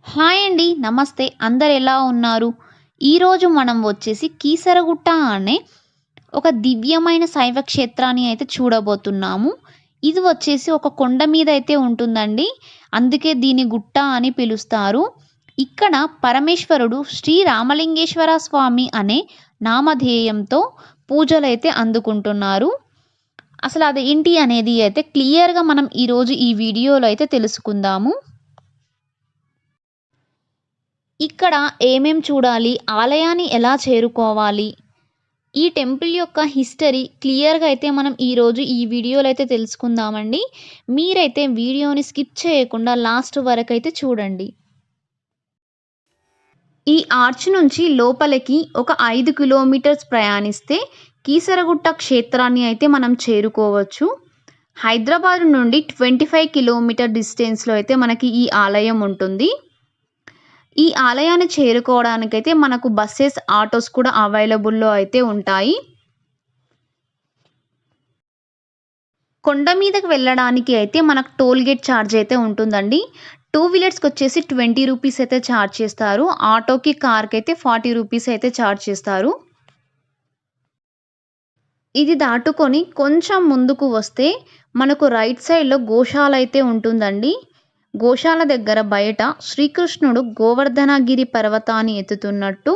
Hi అండి. నమస్తే. అందరు ఎలా ఉన్నారు? ఈరోజు మనం వచ్చేసి కీసరగుట్ట అనే ఒక దివ్యమైన శైవ క్షేత్రాన్ని అయితే చూడబోతున్నాము. ఇది వచ్చేసి ఒక కొండ మీద అయితే ఉంటుందండి. అందుకే దీన్ని గుట్ట అని పిలుస్తారు. ఇక్కడ పరమేశ్వరుడు శ్రీ రామలింగేశ్వర స్వామి అనే నామధేయంతో పూజలైతే అందుకుంటున్నారు. అసలు అది ఏంటి అనేది అయితే క్లియర్‌గా మనం ఈరోజు ఈ వీడియోలో అయితే తెలుసుకుందాము. ఇక్కడ ఏమేం చూడాలి? ఆలయాన్ని ఎలా చేరుకోవాలి? ఈ టెంపుల్ యొక్క హిస్టరీ క్లియర్‌గా అయితే మనం ఈరోజు ఈ వీడియోలో అయితే తెలుసుకుందామండి. మీరైతే వీడియోని స్కిప్ చేయకుండా లాస్ట్ వరకైతే చూడండి. ఈ ఆర్చ్ నుంచి లోపలికి ఒక 5 కిలోమీటర్స్ ప్రయాణిస్తే కీసరగుట్ట క్షేత్రాన్ని అయితే మనం చేరుకోవచ్చు. హైదరాబాద్ నుండి 25 కిలోమీటర్ డిస్టెన్స్‌లో అయితే మనకి ఈ ఆలయం ఉంటుంది. ఈ ఆలయాన్ని చేరుకోవడానికైతే మనకు బసెస్, ఆటోస్ కూడా అవైలబుల్‌లో అయితే ఉంటాయి. కొండ మీదకి వెళ్ళడానికి అయితే మనకు టోల్ గేట్ ఛార్జ్ అయితే ఉంటుందండి. 2 వీలర్స్‌కొచ్చేసి 20 రూపీస్ అయితే ఛార్జ్ చేస్తారు. ఆటోకి, కార్‌కి అయితే 40 రూపీస్ అయితే ఛార్జ్ చేస్తారు. ఇది దాటుకొని కొంచెం ముందుకు వస్తే మనకు రైట్ సైడ్‌లో గోశాల అయితే ఉంటుందండి. గోశాల దగ్గర బయట శ్రీకృష్ణుడు గోవర్ధనగిరి పర్వతాన్ని ఎత్తుతున్నట్టు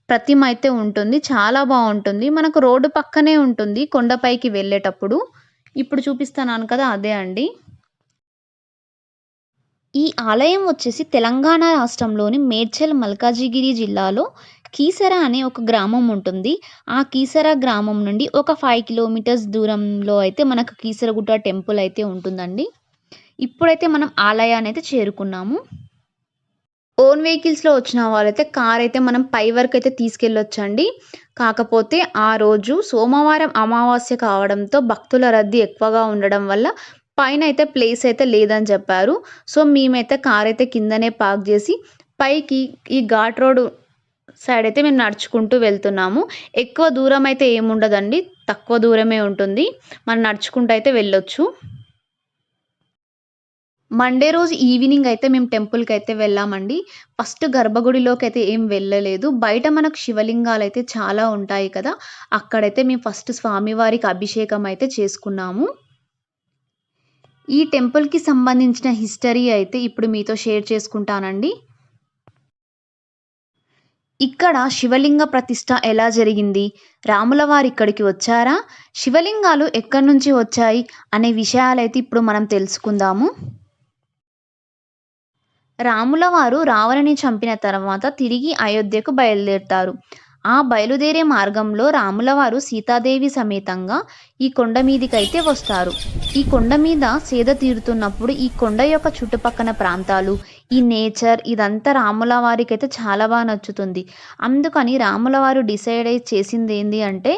ప్రతిమ అయితే ఉంటుంది. చాలా బావుంటుంది. మనకు రోడ్డు పక్కనే ఉంటుంది కొండపైకి వెళ్ళేటప్పుడు. ఇప్పుడు చూపిస్తున్నాను కదా! అదే అండి. ఈ ఆలయం వచ్చేసి తెలంగాణ రాష్ట్రంలోని మేడ్చల్ మల్కాజిగిరి జిల్లాలో కీసర అనే ఒక గ్రామం ఉంటుంది. ఆ కీసర గ్రామం నుండి ఒక 5 కిలోమీటర్స్ దూరంలో అయితే మనకు కీసరగుట్ట టెంపుల్ అయితే ఉంటుందండి. ఇప్పుడైతే మనం ఆలయాన్ని అయితే చేరుకున్నాము. ఓన్ వెహికల్స్‌లో వచ్చిన వాళ్ళైతే కార్ అయితే మనం పై వరకైతే తీసుకెళ్ళొచ్చండి. కాకపోతే ఆ రోజు సోమవారం అమావాస్య కావడంతో భక్తుల రద్దీ ఎక్కువగా ఉండడం వల్ల పైనైతే ప్లేస్ అయితే లేదని చెప్పారు. సో, మేమైతే కార్ అయితే కిందనే పార్క్ చేసి పైకి ఈ ఘాట్ రోడ్ సైడ్ అయితే మేము నడుచుకుంటూ వెళ్తున్నాము. ఎక్కువ దూరం అయితే ఏముండదండి. తక్కువ దూరమే ఉంటుంది. మనం నడుచుకుంటూ అయితే వెళ్ళొచ్చు. మండే రోజు ఈవినింగ్ అయితే మేము టెంపుల్‌కైతే వెళ్ళామండి. ఫస్ట్ గర్భగుడిలోకైతే ఏం వెళ్ళలేదు. బయట మనకు శివలింగాలైతే చాలా ఉంటాయి కదా! అక్కడైతే మేము ఫస్ట్ స్వామివారికి అభిషేకం అయితే చేసుకున్నాము. ఈ టెంపుల్‌కి సంబంధించిన హిస్టరీ అయితే ఇప్పుడు మీతో షేర్ చేసుకుంటానండి. ఇక్కడ శివలింగ ప్రతిష్ఠ ఎలా జరిగింది? రాములవారు ఇక్కడికి వచ్చారా? శివలింగాలు ఎక్కడి నుంచి వచ్చాయి? అనే విషయాలైతే ఇప్పుడు మనం తెలుసుకుందాము. రాములవారు రావణుని చంపిన తర్వాత తిరిగి అయోధ్యకు బయలుదేరుతారు. ఆ బయలుదేరే మార్గంలో రాములవారు సీతాదేవి సమేతంగా ఈ కొండ మీదికైతే వస్తారు. ఈ కొండ మీద సేద తీరుతున్నప్పుడు ఈ కొండ యొక్క చుట్టుపక్కన ప్రాంతాలు, ఈ నేచర్ ఇదంతా రాములవారికైతే చాలా బాగా నచ్చుతుంది. అందుకని రాములవారు డిసైడ్ అయ్యి చేసిందేంది అంటే,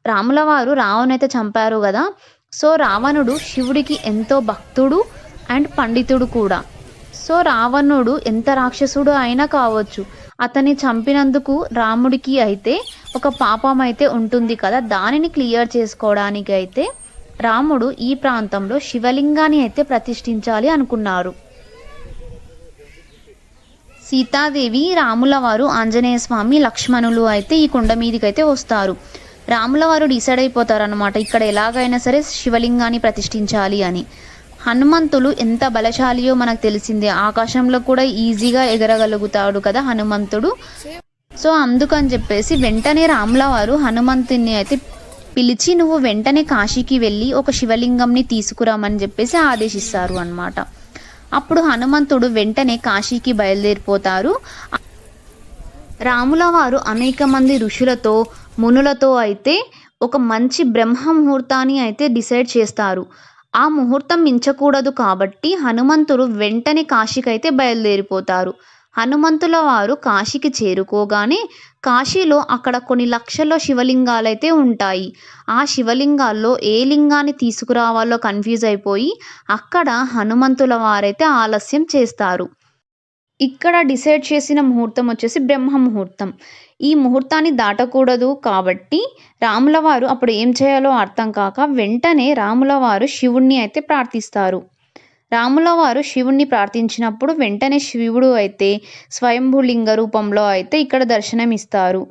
రాములవారు రావణునైతే చంపారు గదా! సో, రావణుడు శివుడికి ఎంతో భక్తుడు అండ్ పండితుడు కూడా. సో, రావణుడు ఎంత రాక్షసుడు అయినా కావచ్చు. అతన్ని చంపినందుకు రాముడికి అయితే ఒక పాపం అయితే ఉంటుంది కదా! దానిని క్లియర్ చేసుకోవడానికి అయితే రాముడు ఈ ప్రాంతంలో శివలింగాన్ని అయితే ప్రతిష్ఠించాలి అనుకున్నారు. సీతాదేవి, రాములవారు, ఆంజనేయ స్వామి, లక్ష్మణులు అయితే ఈ కొండ మీదకైతే వస్తారు. రాములవారు డిసైడ్ అయిపోతారనమాట. ఇక్కడ ఎలాగైనా సరే శివలింగాన్ని ప్రతిష్ఠించాలి అని. హనుమంతులు ఎంత బలశాలియో మనకు తెలిసిందే. ఆకాశంలో కూడా ఈజీగా ఎగరగలుగుతాడు కదా హనుమంతుడు. సో, అందుకని చెప్పేసి వెంటనే రాములవారు హనుమంతుడిని అయితే పిలిచి నువ్వు వెంటనే కాశీకి వెళ్ళి ఒక శివలింగంని తీసుకురామని చెప్పేసి ఆదేశిస్తారు అన్నమాట. అప్పుడు హనుమంతుడు వెంటనే కాశీకి బయలుదేరిపోతారు. రాములవారు అనేక మంది ఋషులతో, మునులతో అయితే ఒక మంచి బ్రహ్మ ముహూర్తాన్ని అయితే డిసైడ్ చేస్తారు. ఆ ముహూర్తం మించకూడదు కాబట్టి హనుమంతుడు వెంటనే కాశీకైతే బయలుదేరిపోతారు. హనుమంతుల వారు కాశీకి చేరుకోగానే కాశీలో అక్కడ కొన్ని లక్షల శివలింగాలైతే ఉంటాయి. ఆ శివలింగాల్లో ఏ లింగాన్ని తీసుకురావాలో కన్ఫ్యూజ్ అయిపోయి అక్కడ హనుమంతుల వారైతే ఆలస్యం చేస్తారు. ఇక్కడ డిసైడ్ చేసిన ముహూర్తం వచ్చేసి బ్రహ్మ ముహూర్తం. ఈ ముహూర్తాన్ని దాటకూడదు కాబట్టి రాములవారు అప్పుడు ఏం చేయాలో అర్థం కాక వెంటనే రాములవారు శివుడిని అయితే ప్రార్థిస్తారు. రాముల వారు శివుణ్ణి ప్రార్థించినప్పుడు వెంటనే శివుడు అయితే స్వయంభూ లింగ రూపంలో అయితే ఇక్కడ దర్శనమిస్తారు.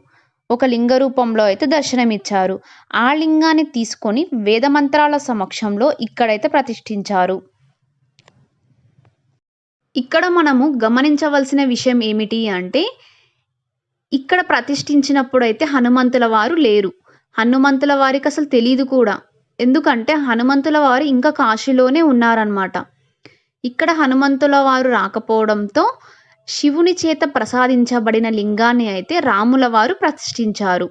ఒక లింగ రూపంలో అయితే దర్శనమిచ్చారు. ఆ లింగాన్ని తీసుకొని వేదమంత్రాల సమక్షంలో ఇక్కడైతే ప్రతిష్ఠించారు. ఇక్కడ మనము గమనించవలసిన విషయం ఏమిటి అంటే, ఇక్కడ ప్రతిష్ఠించినప్పుడైతే హనుమంతుల వారు లేరు. హనుమంతుల వారికి అసలు తెలీదు కూడా. ఎందుకంటే హనుమంతుల వారు ఇంకా కాశీలోనే ఉన్నారనమాట. ఇక్కడ హనుమంతుల వారు రాకపోవడంతో శివుని చేత ప్రసాదించబడిన లింగాన్ని అయితే రాముల వారు ప్రతిష్ఠించారు.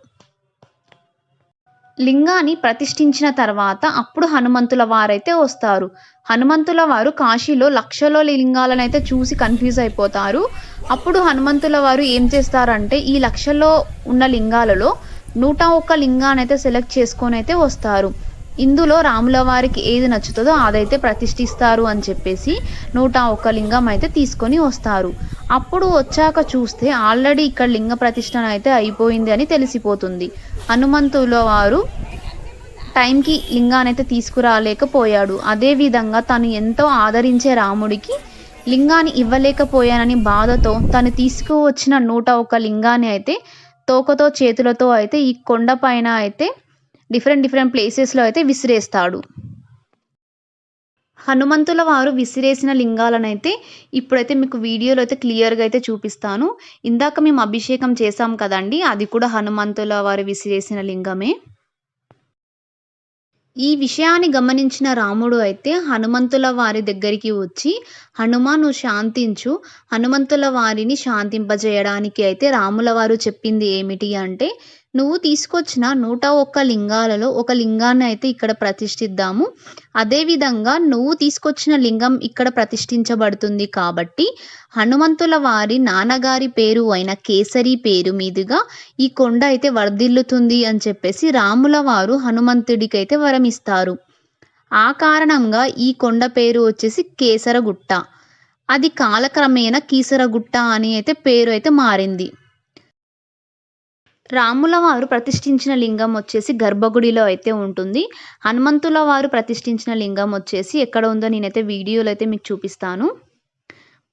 లింగాన్ని ప్రతిష్ఠించిన తర్వాత అప్పుడు హనుమంతుల వారైతే వస్తారు. హనుమంతుల వారు కాశీలో లక్షలో లింగాలనైతే చూసి కన్‌ఫ్యూజ్ అయిపోతారు. అప్పుడు హనుమంతుల వారు ఏం చేస్తారంటే ఈ లక్షల్లో ఉన్న లింగాలలో 101 లింగానైతే సెలెక్ట్ చేసుకొనైతే వస్తారు. ఇందులో రాముల వారికి ఏది నచ్చుతదో అదైతే ప్రతిష్ఠిస్తారు అని చెప్పేసి 101 లింగం అయితే తీసుకొని వస్తారు. అప్పుడు వచ్చాక చూస్తే ఆల్రెడీ ఇక్కడ లింగ ప్రతిష్ఠన అయితే అయిపోయింది అని తెలిసిపోతుంది. హనుమంతుల వారు టైంకి లింగానైతే తీసుకురాలేకపోయాడు. అదేవిధంగా తను ఎంతో ఆదరించే రాముడికి లింగాన్ని ఇవ్వలేకపోయానని బాధతో తను తీసుకువచ్చిన 101 లింగాన్ని అయితే తోకతో చేతులతో అయితే ఈ కొండ పైన అయితే డిఫరెంట్ ప్లేసెస్‌లో అయితే విసిరేస్తాడు. హనుమంతుల వారు విసిరేసిన లింగాలనైతే ఇప్పుడైతే మీకు వీడియోలో అయితే క్లియర్‌గా అయితే చూపిస్తాను. ఇందాక మేము అభిషేకం చేశాం కదండీ! అది కూడా హనుమంతుల వారు విసిరేసిన లింగమే. ఈ విషయాన్ని గమనించిన రాముడు అయితే హనుమంతుల వారి దగ్గరికి వచ్చి, "హనుమా నువ్వు శాంతించు." హనుమంతుల వారిని శాంతింపజేయడానికి అయితే రాముల వారు చెప్పింది ఏమిటి అంటే, "నువ్వు తీసుకొచ్చిన 101 లింగాలలో ఒక లింగాన్ని అయితే ఇక్కడ ప్రతిష్ఠిద్దాము. అదేవిధంగా నువ్వు తీసుకొచ్చిన లింగం ఇక్కడ ప్రతిష్ఠించబడుతుంది కాబట్టి హనుమంతుల వారి నాన్నగారి పేరు అయిన కేసరి పేరు మీదుగా ఈ కొండ అయితే వర్ధిల్లుతుంది" అని చెప్పేసి రాముల వారు హనుమంతుడికైతే వరమిస్తారు. ఆ కారణంగా ఈ కొండ పేరు వచ్చేసి కేసరగుట్ట. అది కాలక్రమేణా కీసరగుట్ట అని అయితే పేరు అయితే మారింది. రాముల వారు ప్రతిష్ఠించిన లింగం వచ్చేసి గర్భగుడిలో అయితే ఉంటుంది. హనుమంతుల వారు ప్రతిష్ఠించిన లింగం వచ్చేసి ఎక్కడ ఉందో నేనైతే వీడియోలో అయితే మీకు చూపిస్తాను.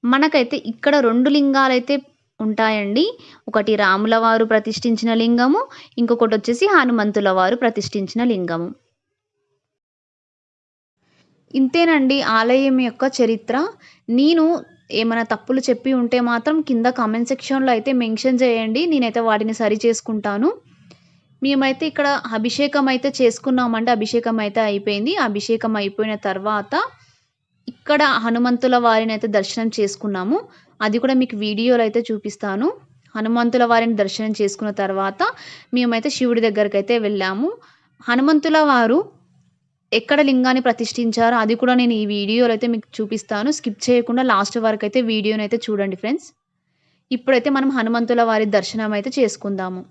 మనకైతే ఇక్కడ 2 లింగాలైతే ఉంటాయండి. ఒకటి రాముల వారు ప్రతిష్ఠించిన లింగము, ఇంకొకటి వచ్చేసి హనుమంతుల వారు ప్రతిష్ఠించిన లింగము. ఇంతేనండి ఆలయం యొక్క చరిత్ర. నేను ఏమైనా తప్పులు చెప్పి ఉంటే మాత్రం కింద కామెంట్ సెక్షన్‌లో అయితే మెన్షన్ చేయండి. నేనైతే వాటిని సరి చేసుకుంటాను. మేమైతే ఇక్కడ అభిషేకం అయితే చేసుకున్నామంటే అభిషేకం అయితే అయిపోయింది. అభిషేకం అయిపోయిన తర్వాత ఇక్కడ హనుమంతుల వారినైతే దర్శనం చేసుకున్నాము. అది కూడా మీకు వీడియోలో అయితే చూపిస్తాను. హనుమంతుల వారిని దర్శనం చేసుకున్న తర్వాత మేమైతే శివుడి దగ్గరికైతే వెళ్ళాము. హనుమంతుల వారు ఎక్కడ లింగాన్ని ప్రతిష్ఠించారో అది కూడా నేను ఈ వీడియోలో అయితే మీకు చూపిస్తాను. స్కిప్ చేయకుండా లాస్ట్ వరకు అయితే వీడియోనైతే చూడండి ఫ్రెండ్స్. ఇప్పుడైతే మనం హనుమంతుల వారి దర్శనం అయితే చేసుకుందాము.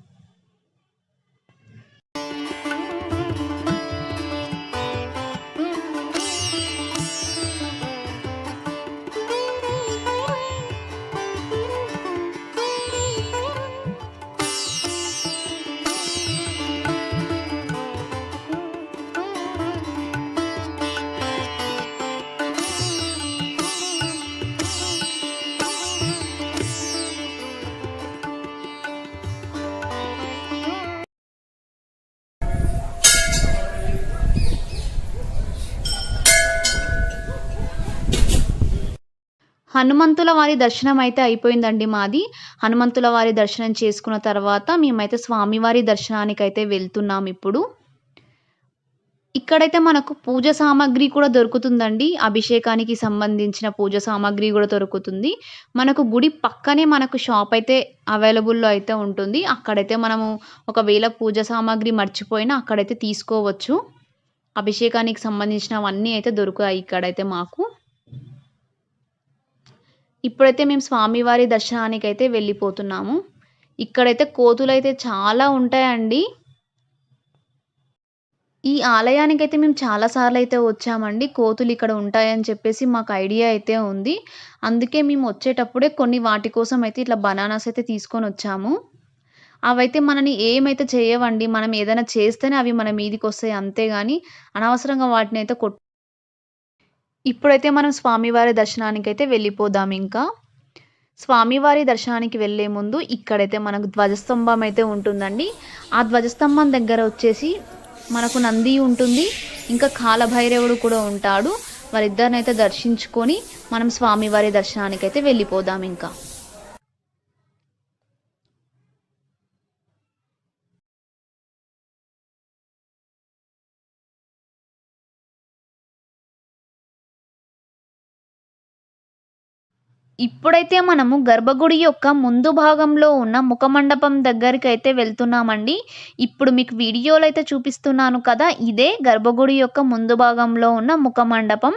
హనుమంతుల వారి దర్శనం అయితే అయిపోయిందండి మాది. హనుమంతుల వారి దర్శనం చేసుకున్న తర్వాత మేమైతే స్వామివారి దర్శనానికైతే వెళ్తున్నాం ఇప్పుడు. ఇక్కడైతే మనకు పూజ సామాగ్రి కూడా దొరుకుతుందండి. అభిషేకానికి సంబంధించిన పూజ సామాగ్రి కూడా దొరుకుతుంది. మనకు గుడి పక్కనే మనకు షాప్ అయితే అవైలబుల్‌లో అయితే ఉంటుంది. అక్కడైతే మనము ఒకవేళ పూజ సామాగ్రి మర్చిపోయినా అక్కడైతే తీసుకోవచ్చు. అభిషేకానికి సంబంధించినవన్నీ అయితే దొరుకుతాయి ఇక్కడైతే మాకు. ఇప్పుడైతే మేము స్వామివారి దర్శనానికైతే వెళ్ళిపోతున్నాము. ఇక్కడైతే కోతులైతే చాలా ఉంటాయండి. ఈ ఆలయానికైతే మేము చాలా సార్లయితే వచ్చామండి. కోతులు ఇక్కడ ఉంటాయని చెప్పేసి మాకు ఐడియా అయితే ఉంది. అందుకే మేము వచ్చేటప్పుడే కొన్ని వాటి కోసం అయితే ఇట్లా బనానాస్ అయితే తీసుకొనొచ్చాము. అవైతే మనని ఏమైతే చేయవండి. మనం ఏదైనా చేస్తేనే అవి మన మీదికొస్తాయి అంతే గాని అనవసరంగా వాటినైతే ఇప్పుడైతే మనం స్వామివారి దర్శనానికైతే వెళ్ళిపోదాం ఇంకా. స్వామివారి దర్శనానికి వెళ్ళే ముందు ఇక్కడైతే మనకు ధ్వజస్తంభం అయితే ఉంటుందండి. ఆ ధ్వజస్తంభం దగ్గర వచ్చేసి మనకు నంది ఉంటుంది. ఇంకా కాలభైరవుడు కూడా ఉంటాడు. వారిద్దరినైతే దర్శించుకొని మనం స్వామివారి దర్శనానికైతే వెళ్ళిపోదాం ఇంకా. ఇప్పుడైతే మనము గర్భగుడి యొక్క ముందు భాగంలో ఉన్న ముఖమండపం దగ్గరికైతే వెళ్తున్నామండి. ఇప్పుడు మీకు వీడియోలో అయితే చూపిస్తున్నాను కదా! ఇదే గర్భగుడి యొక్క ముందు భాగంలో ఉన్న ముఖమండపం.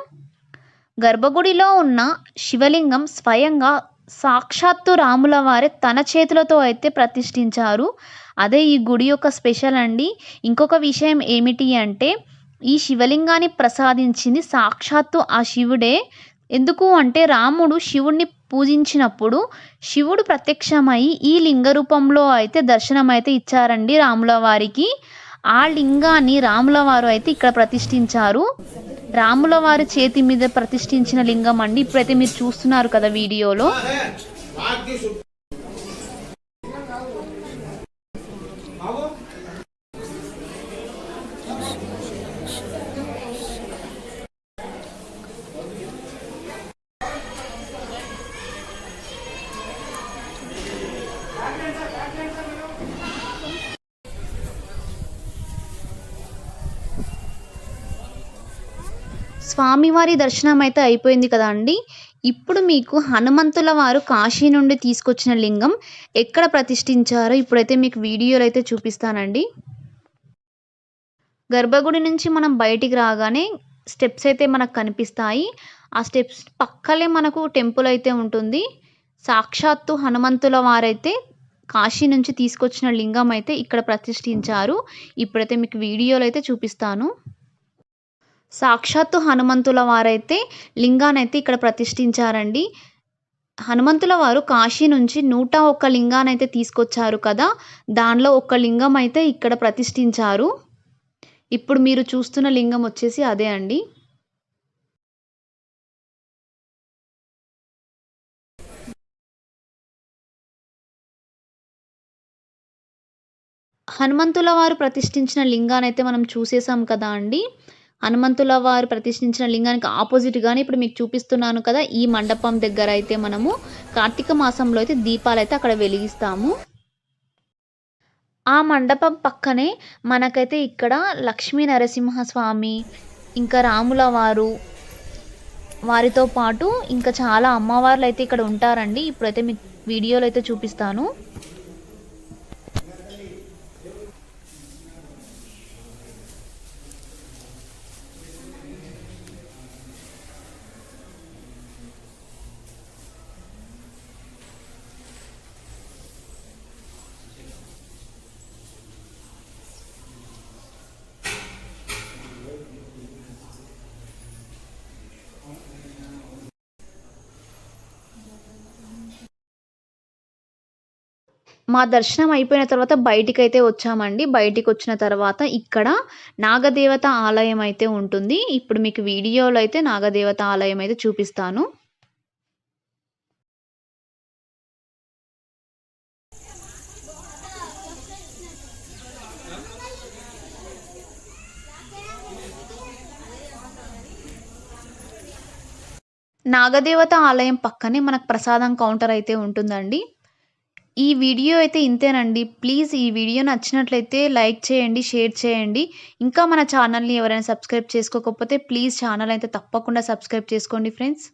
గర్భగుడిలో ఉన్న శివలింగం స్వయంగా సాక్షాత్తు రాముల వారే తన చేతులతో అయితే ప్రతిష్ఠించారు. అదే ఈ గుడి యొక్క స్పెషల్ అండి. ఇంకొక విషయం ఏమిటి అంటే, ఈ శివలింగాన్ని ప్రసాదించింది సాక్షాత్తు ఆ శివుడే. ఎందుకు అంటే రాముడు శివుడిని పూజించినప్పుడు శివుడు ప్రత్యక్షమై ఈ లింగ రూపంలో అయితే దర్శనమైతే ఇచ్చారండి రాముల వారికి. ఆ లింగాన్ని రాముల వారు అయితే ఇక్కడ ప్రతిష్ఠించారు. రాముల వారి చేతి మీద ప్రతిష్ఠించిన లింగం అండి. ఇప్పుడైతే మీరు చూస్తున్నారు కదా వీడియోలో. స్వామివారి దర్శనం అయితే అయిపోయింది కదా అండి. ఇప్పుడు మీకు హనుమంతుల వారు కాశీ నుండి తీసుకొచ్చిన లింగం ఎక్కడ ప్రతిష్ఠించారో ఇప్పుడైతే మీకు వీడియోలో అయితే చూపిస్తానండి. గర్భగుడి నుంచి మనం బయటికి రాగానే స్టెప్స్ అయితే మనకు కనిపిస్తాయి. ఆ స్టెప్స్ పక్కలే మనకు టెంపుల్ అయితే ఉంటుంది. సాక్షాత్తు హనుమంతుల వారైతే కాశీ నుంచి తీసుకొచ్చిన లింగం అయితే ఇక్కడ ప్రతిష్ఠించారు. ఇప్పుడైతే మీకు వీడియోలో అయితే చూపిస్తాను. సాక్షాత్తు హనుమంతుల వారైతే లింగానైతే ఇక్కడ ప్రతిష్ఠించారండి. హనుమంతుల వారు కాశీ నుంచి 101 లింగానైతే తీసుకొచ్చారు కదా! దానిలో ఒక లింగం అయితే ఇక్కడ ప్రతిష్ఠించారు. ఇప్పుడు మీరు చూస్తున్న లింగం వచ్చేసి అదే అండి. హనుమంతుల వారు ప్రతిష్ఠించిన లింగానైతే మనం చూసేసాం కదా అండి. హనుమంతుల వారు ప్రతిష్ఠించిన లింగానికి ఆపోజిట్‌గానే ఇప్పుడు మీకు చూపిస్తున్నాను కదా! ఈ మండపం దగ్గర అయితే మనము కార్తీక మాసంలో అయితే దీపాలైతే అక్కడ వెలిగిస్తాము. ఆ మండపం పక్కనే మనకైతే ఇక్కడ లక్ష్మీ నరసింహస్వామి, ఇంకా రాముల వారు, వారితో పాటు ఇంకా చాలా అమ్మవార్లయితే ఇక్కడ ఉంటారండి. ఇప్పుడైతే మీకు వీడియోలో అయితే చూపిస్తాను. మా దర్శనం అయిపోయిన తర్వాత బయటికైతే వచ్చామండి. బయటికొచ్చిన తర్వాత ఇక్కడ నాగదేవత ఆలయం అయితే ఉంటుంది. ఇప్పుడు మీకు వీడియోలో అయితే నాగదేవత ఆలయం అయితే చూపిస్తాను. నాగదేవత ఆలయం పక్కనే మనకు ప్రసాదం కౌంటర్ అయితే ఉంటుందండి. ఈ వీడియో అయితే ఇంతేనండి. ప్లీజ్ ఈ వీడియో నచ్చినట్లయితే లైక్ చేయండి, షేర్ చేయండి. ఇంకా మన ఛానల్‌ని ఎవరైనా సబ్స్క్రైబ్ చేసుకోకపోతే ప్లీజ్ ఛానల్ అయితే తప్పకుండా సబ్స్క్రైబ్ చేసుకోండి ఫ్రెండ్స్.